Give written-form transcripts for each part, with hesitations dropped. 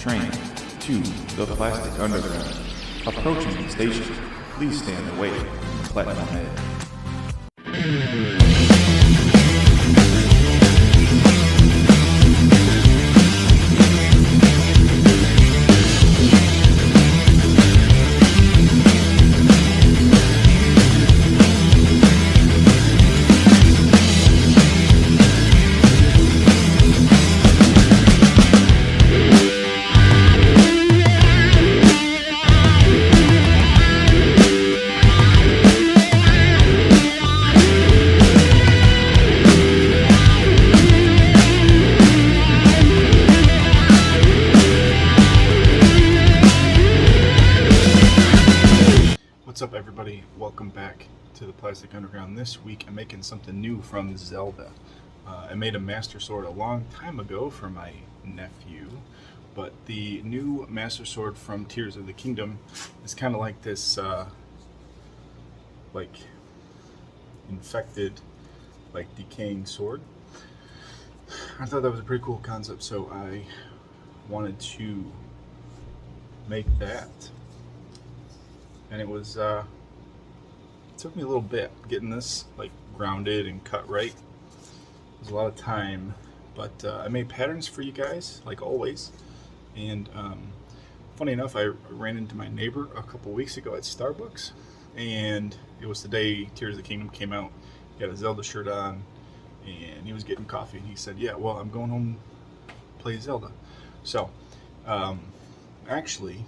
train to the Plastic Underground. Approaching the station, please stand away from the platform edge. What's up, everybody? Welcome back to the Plastic Underground. This week I'm making something new from Zelda. I made a Master Sword a long time ago for my nephew, but the new Master Sword from Tears of the Kingdom is kind of like this, like infected, like decaying sword. I thought that was a pretty cool concept, so I wanted to make that. And it was, it took me a little bit getting this like grounded and cut right. It was a lot of time, but I made patterns for you guys, like always. And funny enough, I ran into my neighbor a couple weeks ago at Starbucks, and it was the day Tears of the Kingdom came out. He had a Zelda shirt on, and he was getting coffee, and he said, yeah, well, I'm going home to play Zelda. So, actually,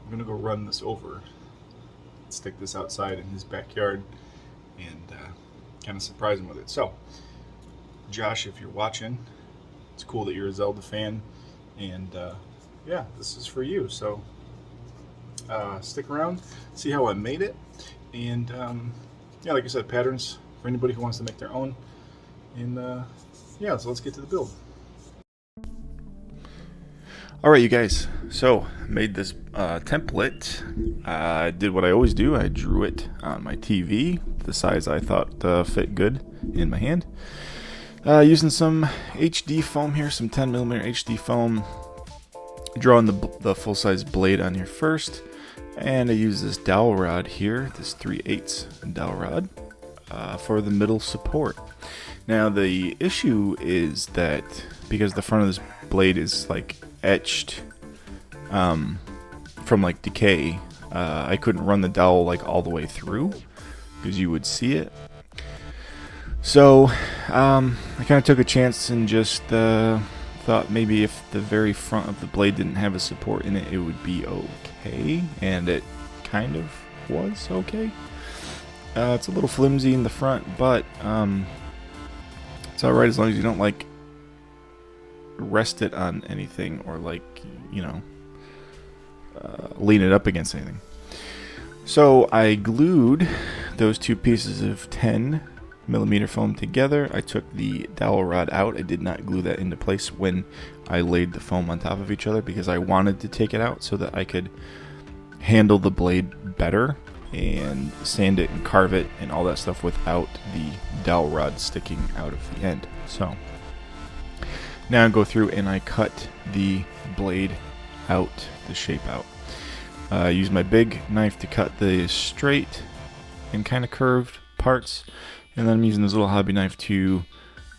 I'm gonna go run this over, stick this outside in his backyard, and kind of surprise him with it. So, Josh, if you're watching, it's cool that you're a Zelda fan, and yeah, this is for you. So, stick around, see how I made it, and yeah, like I said, patterns for anybody who wants to make their own. And yeah, so let's get to the build. Alright, you guys, so made this template. I did what I always do. I drew it on my TV, the size I thought fit good in my hand. Using some HD foam here, some 10mm HD foam. Drawing the full-size blade on here first. And I use this dowel rod here, this 3/8 dowel rod, for the middle support. Now the issue is that because the front of this blade is like etched from like decay, I couldn't run the dowel like all the way through because you would see it. So I kind of took a chance and just thought maybe if the very front of the blade didn't have a support in it, it would be okay, and it kind of was okay. It's a little flimsy in the front, but it's alright as long as you don't like rest it on anything or like, you know, lean it up against anything. So I glued those two pieces of 10mm foam together. I took the dowel rod out. I did not glue that into place when I laid the foam on top of each other because I wanted to take it out so that I could handle the blade better and sand it and carve it and all that stuff without the dowel rod sticking out of the end. So now I go through and I cut the blade out, the shape out. I use my big knife to cut the straight and kind of curved parts, and then I'm using this little hobby knife to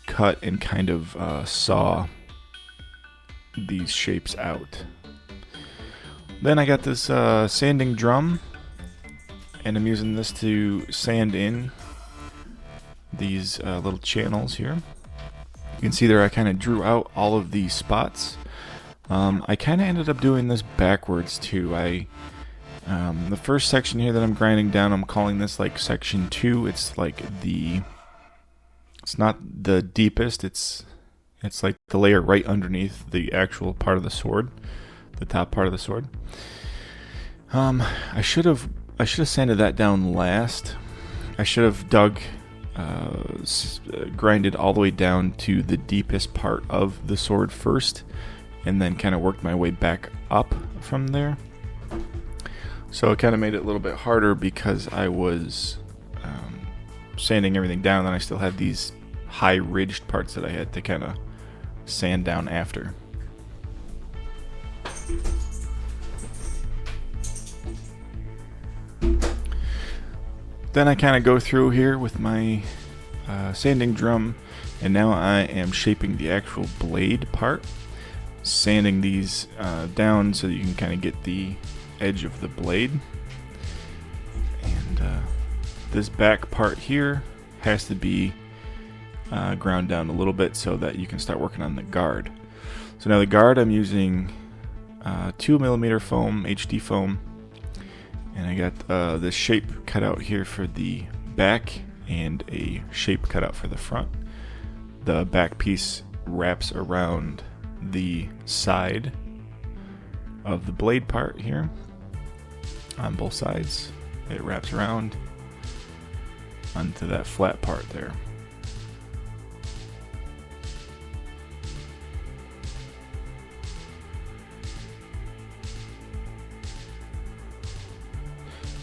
cut and kind of saw these shapes out. Then I got this sanding drum, and I'm using this to sand in these little channels here. You can see there I kind of drew out all of these spots. I kind of ended up doing this backwards too. The first section here that I'm grinding down, I'm calling this like section 2. It's like it's not the deepest, it's like the layer right underneath the actual part of the sword, the top part of the sword. I should have sanded that down last. I should have grinded all the way down to the deepest part of the sword first, and then kind of worked my way back up from there. So it kind of made it a little bit harder because I was sanding everything down, and then I still had these high ridged parts that I had to kind of sand down after. Then I kind of go through here with my sanding drum, and now I am shaping the actual blade part, sanding these down so that you can kind of get the edge of the blade. And this back part here has to be ground down a little bit so that you can start working on the guard. So now the guard, I'm using 2mm foam, HD foam, and I got this shape cut out here for the back and a shape cut out for the front. The back piece wraps around the side of the blade part here on both sides. It wraps around onto that flat part there.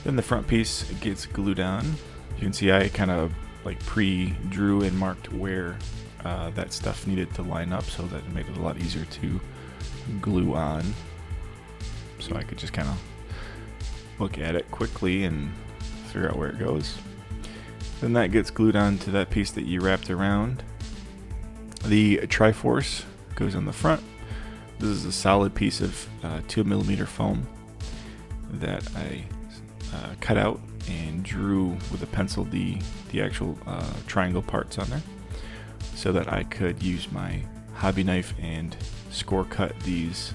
Then the front piece gets glued on. You can see I kind of like pre-drew and marked where that stuff needed to line up, so that it made it a lot easier to glue on. So I could just kind of look at it quickly and figure out where it goes. Then that gets glued on to that piece that you wrapped around. The Triforce goes on the front. This is a solid piece of 2mm foam that I cut out and drew with a pencil the actual triangle parts on there, so that I could use my hobby knife and score cut these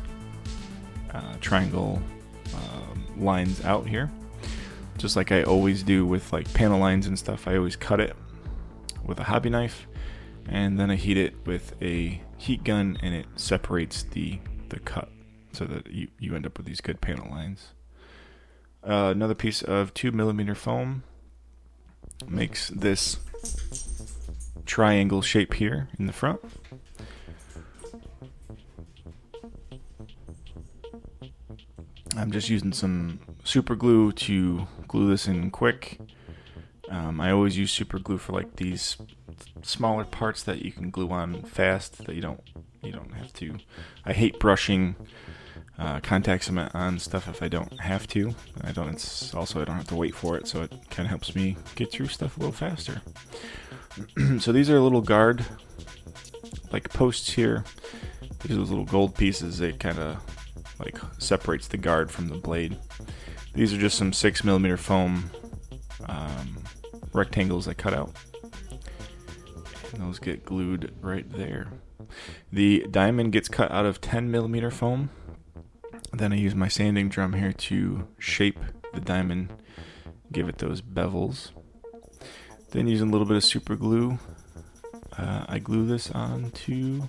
triangle lines out here, just like I always do with like panel lines and stuff. I always cut it with a hobby knife, and then I heat it with a heat gun, and it separates the cut so that you end up with these good panel lines. Another piece of 2mm foam makes this triangle shape here in the front. I'm just using some super glue to glue this in quick. I always use super glue for like these smaller parts that you can glue on fast, that you don't have to. I hate brushing contact cement on stuff if I don't have to. I don't have to wait for it, so it kind of helps me get through stuff a little faster. So these are little guard like posts here. These are those little gold pieces. It kind of like separates the guard from the blade. These are just some 6mm foam rectangles I cut out, and those get glued right there. The diamond gets cut out of 10mm foam. Then I use my sanding drum here to shape the diamond, give it those bevels. Then using a little bit of super glue, I glue this onto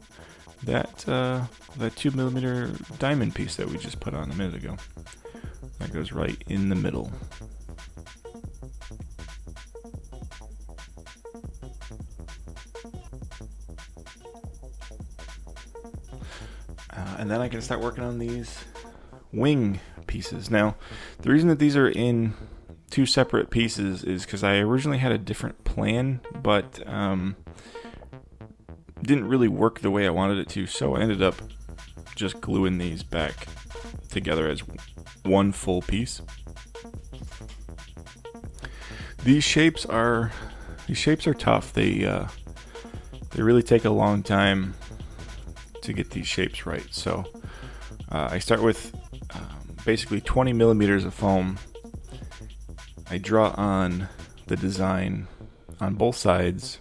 that 2mm diamond piece that we just put on a minute ago. That goes right in the middle. And then I can start working on these wing pieces. Now, the reason that these are in two separate pieces is because I originally had a different plan, but didn't really work the way I wanted it to, so I ended up just gluing these back together as one full piece. These shapes are tough. They really take a long time to get these shapes right. So I start with basically 20mm of foam. I draw on the design on both sides.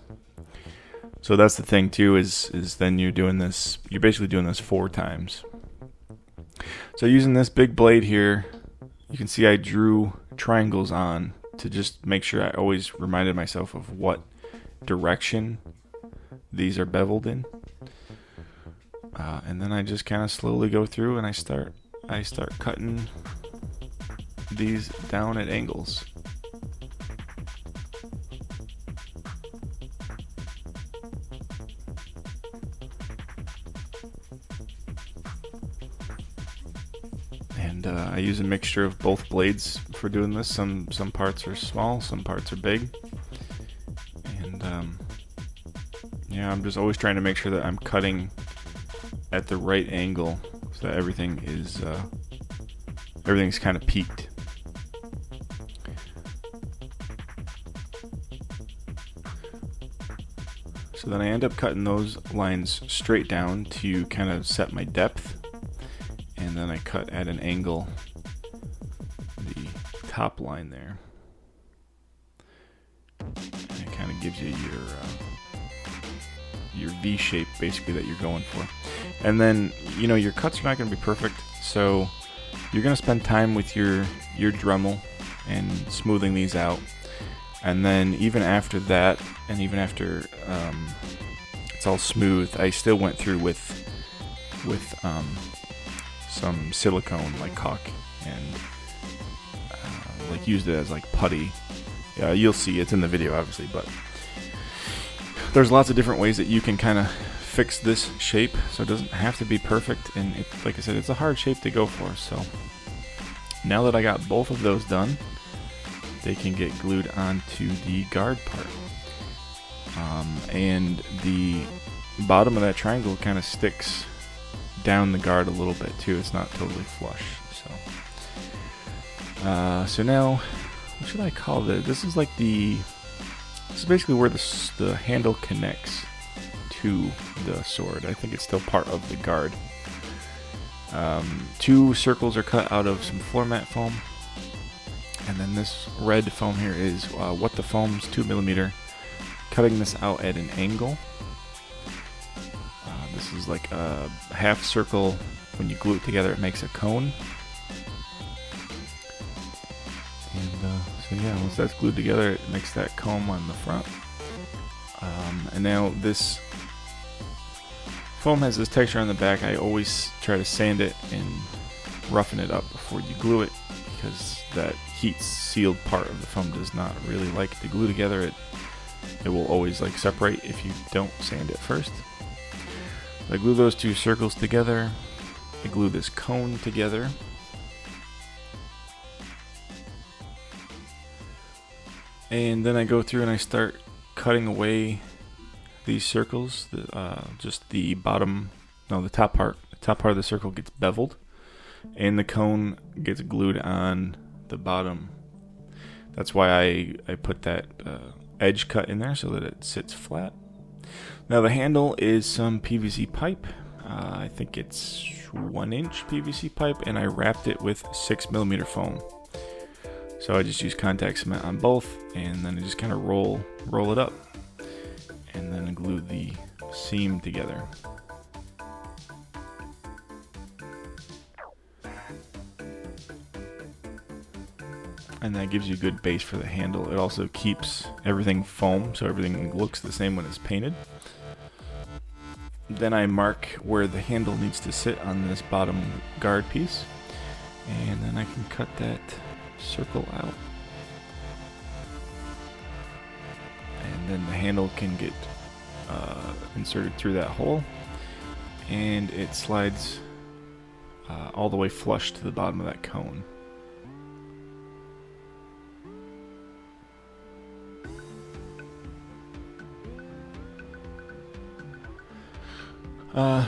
So that's the thing too, is then you're basically doing this 4 times. So using this big blade here, you can see I drew triangles on to just make sure I always reminded myself of what direction these are beveled in. And then I just kind of slowly go through and I start cutting these down at angles. And I use a mixture of both blades for doing this. Some parts are small, some parts are big. And yeah, I'm just always trying to make sure that I'm cutting at the right angle so that everything's kind of peaked. So then I end up cutting those lines straight down to kind of set my depth, and then I cut at an angle the top line there. And it kind of gives you your V shape basically that you're going for. And then, you know, your cuts are not going to be perfect, so you're going to spend time with your Dremel and smoothing these out. And then even after that, and even after it's all smooth, I still went through with some silicone like caulk and like used it as like putty. You'll see it's in the video obviously, but there's lots of different ways that you can kind of fix this shape, so it doesn't have to be perfect. And it, like I said, it's a hard shape to go for. So now that I got both of those done, they can get glued onto the guard part. And the bottom of that triangle kind of sticks down the guard a little bit too. It's not totally flush. So now, what should I call this? This is like this is basically where the handle connects to the sword. I think it's still part of the guard. 2 circles are cut out of some floor mat foam. And then this red foam here is What the Foam's 2mm. Cutting this out at an angle. This is like a half circle. When you glue it together, it makes a cone. And so yeah, once that's glued together, it makes that comb on the front. And now this foam has this texture on the back. I always try to sand it and roughen it up before you glue it, because that heat sealed part of the foam does not really like to glue together. It will always like separate if you don't sand it first. I glue those 2 circles together. I glue this cone together. And then I go through and I start cutting away these circles. Just the bottom, no, the top part. The top part of the circle gets beveled, and the cone gets glued on the bottom. That's why I put that edge cut in there so that it sits flat. Now the handle is some PVC pipe. I think it's 1-inch PVC pipe, and I wrapped it with 6mm foam. So I just use contact cement on both, and then I just kind of roll it up, and then glue the seam together. And that gives you a good base for the handle. It also keeps everything foam, so everything looks the same when it's painted. Then I mark where the handle needs to sit on this bottom guard piece, and then I can cut that circle out. And then the handle can get inserted through that hole, and it slides all the way flush to the bottom of that cone.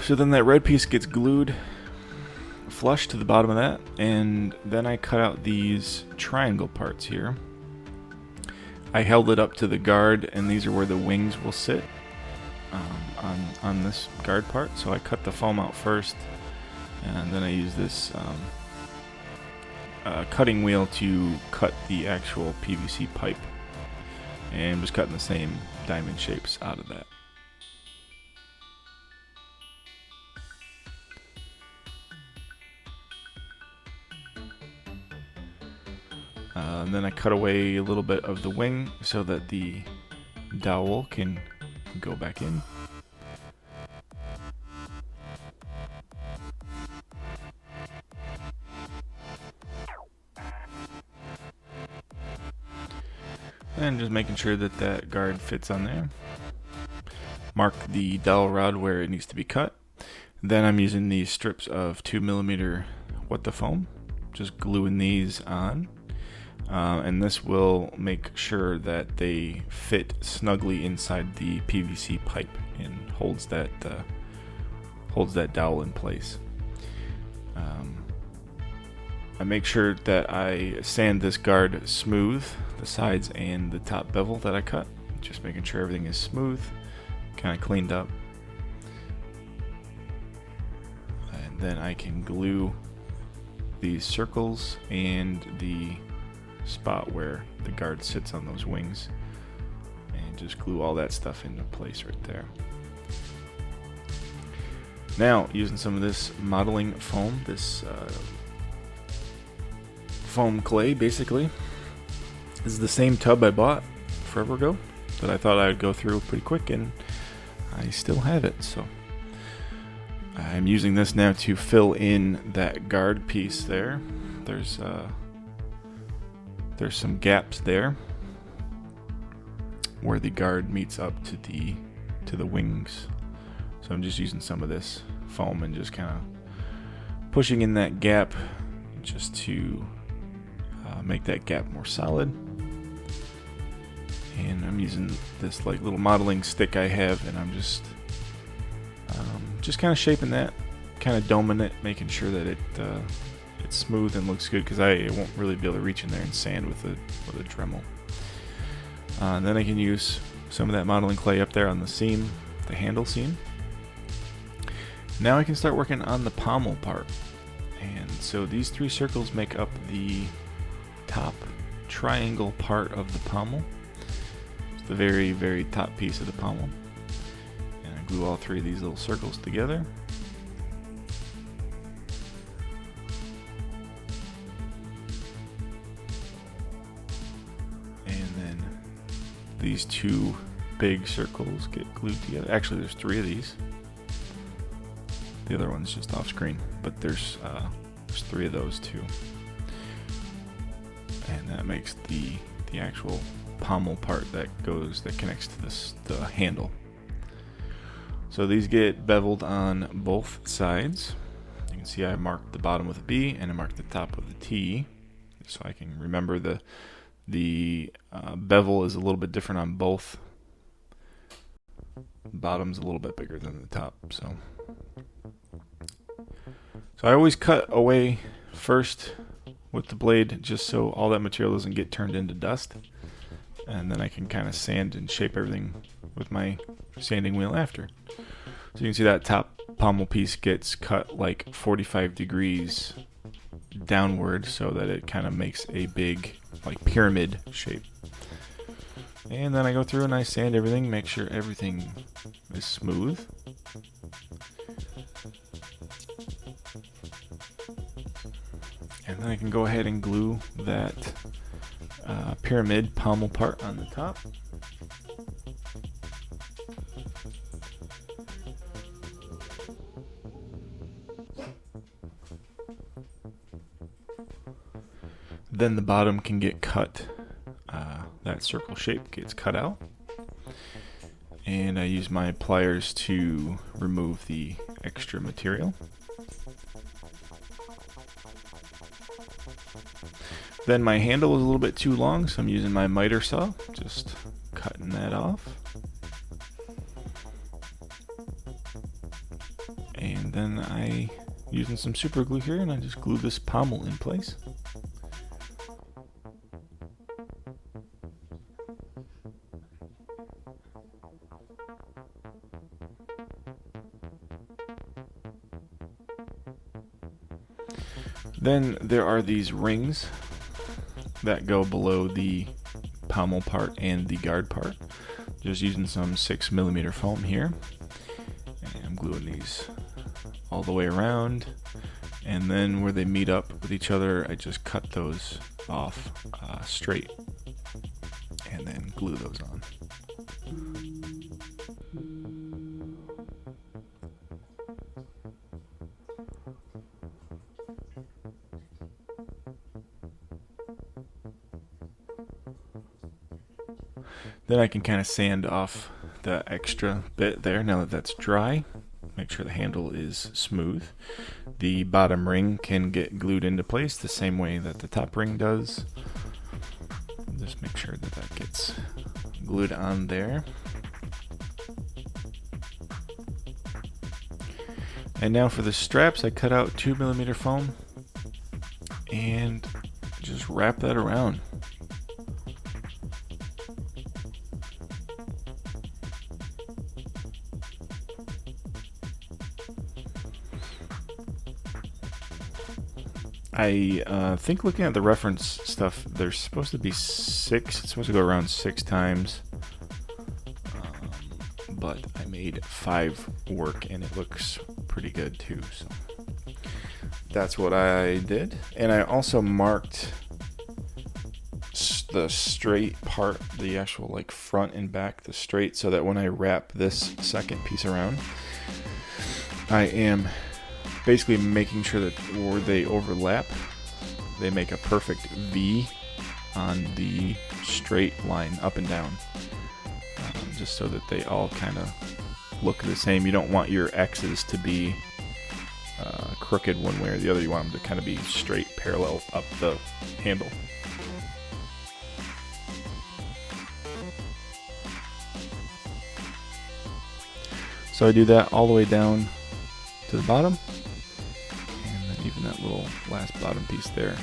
So then that red piece gets glued flush to the bottom of that, and then I cut out these triangle parts here. I held it up to the guard, and these are where the wings will sit on this guard part. So I cut the foam out first, and then I use this cutting wheel to cut the actual PVC pipe, and I'm just cutting the same diamond shapes out of that. And then I cut away a little bit of the wing so that the dowel can go back in. And just making sure that that guard fits on there. Mark the dowel rod where it needs to be cut. Then I'm using these strips of 2mm What the Foam, just gluing these on. And this will make sure that they fit snugly inside the PVC pipe and holds that dowel in place. I make sure that I sand this guard smooth, the sides and the top bevel that I cut, just making sure everything is smooth. kind of cleaned up. And then I can glue these circles and the spot where the guard sits on those wings, and just glue all that stuff into place right there. Now, using some of this modeling foam, this foam clay, basically. This is the same tub I bought forever ago that I thought I would go through pretty quick, and I still have it. So I'm using this now to fill in that guard piece there. There's some gaps there where the guard meets up to the wings. So I'm just using some of this foam and just kind of pushing in that gap just to make that gap more solid. And I'm using this like little modeling stick I have, and I'm just kind of shaping that, kind of doming it, making sure that it's smooth and looks good, because I won't really be able to reach in there and sand with a Dremel. And then I can use some of that modeling clay up there on the seam, the handle seam. Now I can start working on the pommel part. And so these 3 circles make up the top triangle part of the pommel. It's the very, very top piece of the pommel. And I glue all 3 of these little circles together. And then these 2 big circles get glued together. Actually, there's 3 of these. The other one's just off screen, but there's 3 of those too. And that makes the actual pommel part that connects to the handle. So these get beveled on both sides. You can see I marked the bottom with a B and I marked the top with a T, so I can remember the bevel is a little bit different on both. The bottom's a little bit bigger than the top, so I always cut away first with the blade, just so all that material doesn't get turned into dust, and then I can kind of sand and shape everything with my sanding wheel after. So you can see that top pommel piece gets cut like 45 degrees downward, so that it kind of makes a big like pyramid shape. And then I go through and I sand everything, make sure everything is smooth. And then I can go ahead and glue that pyramid pommel part on the top. Then the bottom can get cut. That circle shape gets cut out. And I use my pliers to remove the extra material. Then my handle is a little bit too long, so I'm using my miter saw, just cutting that off. And then I, using some super glue here, and I just glue this pommel in place. Then there are these rings that go below the pommel part and the guard part. Just using some 6mm foam here. And I'm gluing these all the way around. And then where they meet up with each other, I just cut those off straight. And then glue those on. Then I can kind of sand off the extra bit there now that that's dry. Make sure the handle is smooth. The bottom ring can get glued into place the same way that the top ring does. Just make sure that that gets glued on there. And now for the straps, I cut out 2mm foam and just wrap that around. I think looking at the reference stuff, there's supposed to be 6. It's supposed to go around 6 times. But I made 5 work, and it looks pretty good too. So that's what I did. And I also marked the straight part, the actual like front and back, the straight, so that when I wrap this second piece around, I am basically making sure that where they overlap, they make a perfect V on the straight line up and down, just so that they all kind of look the same. You don't want your X's to be crooked one way or the other. You want them to kind of be straight, parallel up the handle. So I do that all the way down to the bottom, and then even that little last bottom piece there is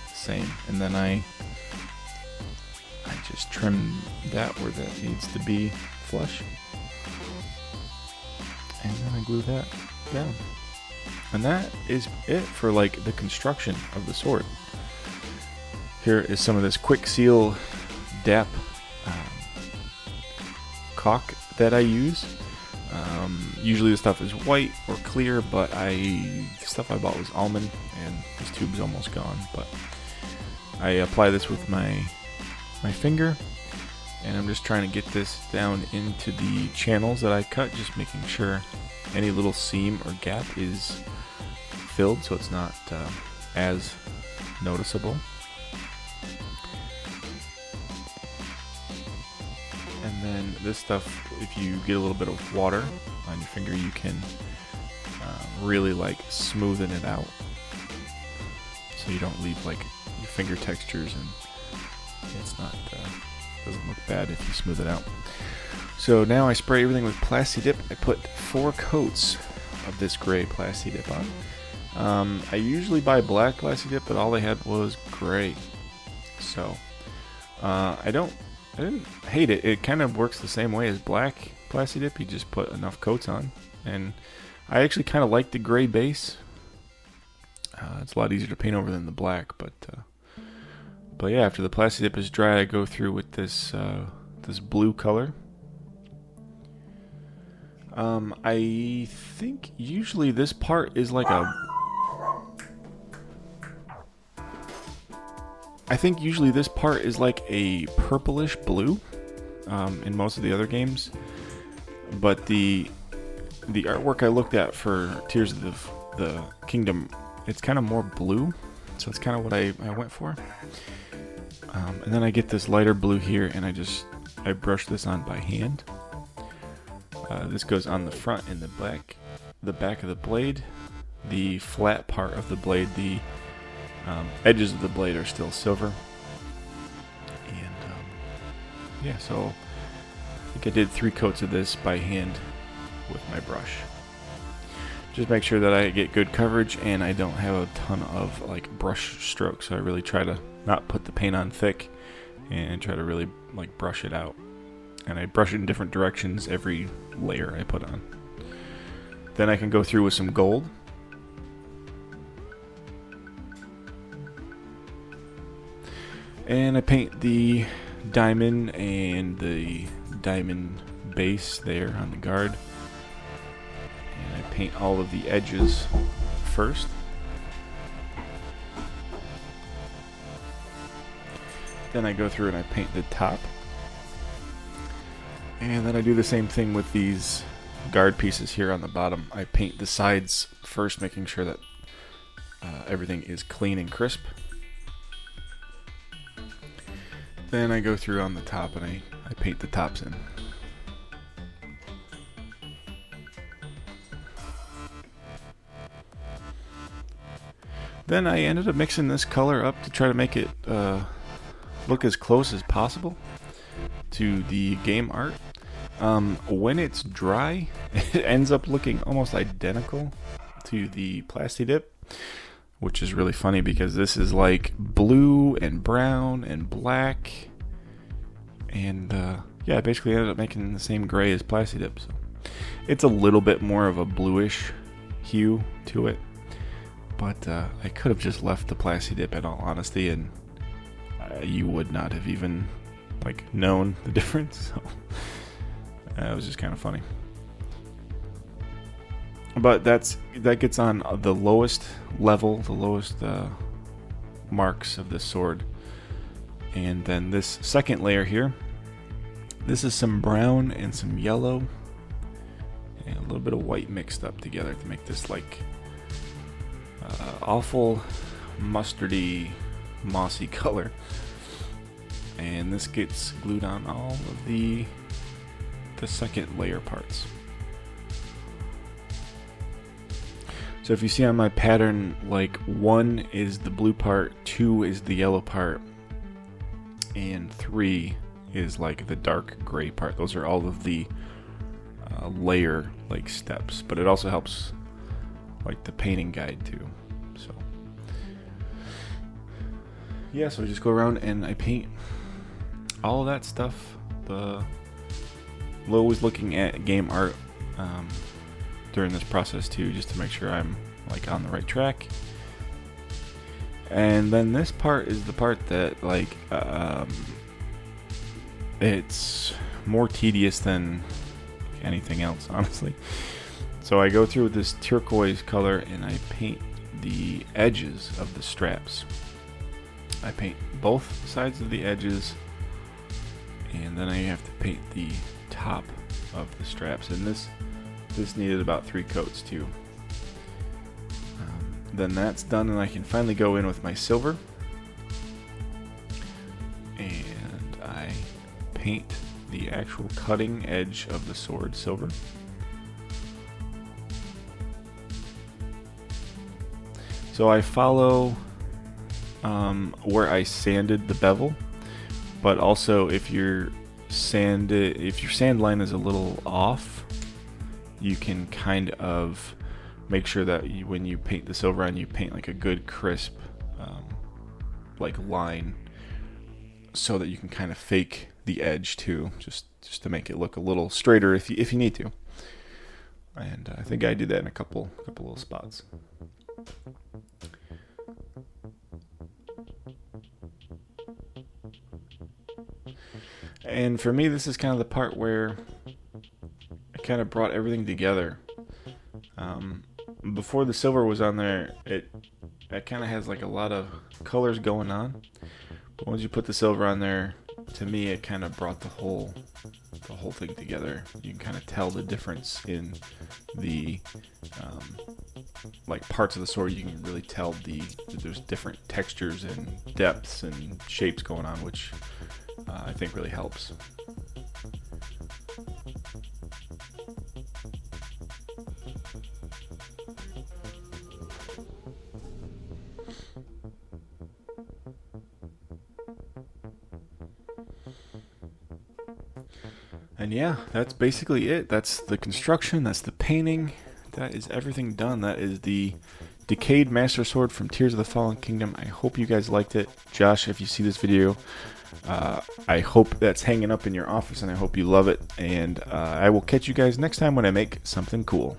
the same. And then I just trim that where that needs to be flush, and then I glue that down. And that is it for like the construction of the sword. Here is some of this quick seal DAP caulk that I use. Usually the stuff is white or clear, but the stuff I bought was almond, and this tube's almost gone. But I apply this with my finger, and I'm just trying to get this down into the channels that I cut, just making sure any little seam or gap is filled so it's not as noticeable. And then this stuff, if you get a little bit of water on your finger, you can really like smoothen it out, so you don't leave like your finger textures, and it's not doesn't look bad if you smooth it out. So now I spray everything with Plasti Dip. I put 4 coats of this gray Plasti Dip on. I usually buy black Plasti Dip, but all they had was gray. So I didn't hate it. It kind of works the same way as black Plasti Dip. You just put enough coats on, and I actually kind of like the gray base. It's a lot easier to paint over than the black, but yeah, after the Plasti Dip is dry, I go through with this this blue color. I think usually this part is like a purplish blue in most of the other games, but the artwork I looked at for Tears of the Kingdom, it's kind of more blue, so it's kind of what I went for. And then I get this lighter blue here, and I brush this on by hand. This goes on the front and the back of the blade. The flat part of the blade, the edges of the blade are still silver. And yeah, so I think I did 3 coats of this by hand with my brush. Just make sure that I get good coverage and I don't have a ton of like brush strokes. So I really try to not put the paint on thick and try to really like brush it out. And I brush it in different directions every layer I put on. Then I can go through with some gold. And I paint the diamond and the diamond base there on the guard. And I paint all of the edges first. Then I go through and I paint the top. And then I do the same thing with these guard pieces here on the bottom. I paint the sides first, making sure that everything is clean and crisp. Then I go through on the top and I paint the tops in. Then I ended up mixing this color up to try to make it look as close as possible to the game art. When it's dry, it ends up looking almost identical to the Plasti Dip, which is really funny because this is like blue and brown and black, and yeah, I basically ended up making the same gray as Plasti Dip. So it's a little bit more of a bluish hue to it, But I could have just left the Plasti Dip in all honesty, and you would not have even like known the difference. So it was just kind of funny. But that gets on the lowest level, the lowest marks of this sword. And then this second layer here, this is some brown and some yellow and a little bit of white mixed up together to make this like awful mustardy, mossy color. And this gets glued on all of the second layer parts. So if you see on my pattern, like 1 is the blue part, 2 is the yellow part, and 3 is like the dark gray part. Those are all of the layer like steps, but it also helps like the painting guide too. So yeah, so I just go around and I paint all of that stuff. Always looking at game art during this process too, just to make sure I'm like on the right track. And then this part is the part that like it's more tedious than anything else, honestly. So I go through with this turquoise color and I paint the edges of the straps. I paint both sides of the edges, and then I have to paint the top of the straps, and this needed about 3 coats too. Then that's done, and I can finally go in with my silver, and I paint the actual cutting edge of the sword silver. So I follow where I sanded the bevel, but also if your sand line is a little off, you can kind of make sure that when you paint the silver on, you paint like a good crisp like line, so that you can kind of fake the edge too, just to make it look a little straighter if you need to. And I think I did that in a couple little spots. And for me, this is kind of the part where I kind of brought everything together. Before the silver was on there, it kind of has like a lot of colors going on. But once you put the silver on there, to me, it kind of brought the whole thing together. You can kind of tell the difference in the like parts of the sword. You can really tell that there's different textures and depths and shapes going on, which I think really helps. And yeah, that's basically it. That's the construction, that's the painting, that is everything done. That is the Decayed Master Sword from Tears of the Fallen Kingdom. I hope you guys liked it. Josh, if you see this video, I hope that's hanging up in your office, and I hope you love it. And I will catch you guys next time when I make something cool.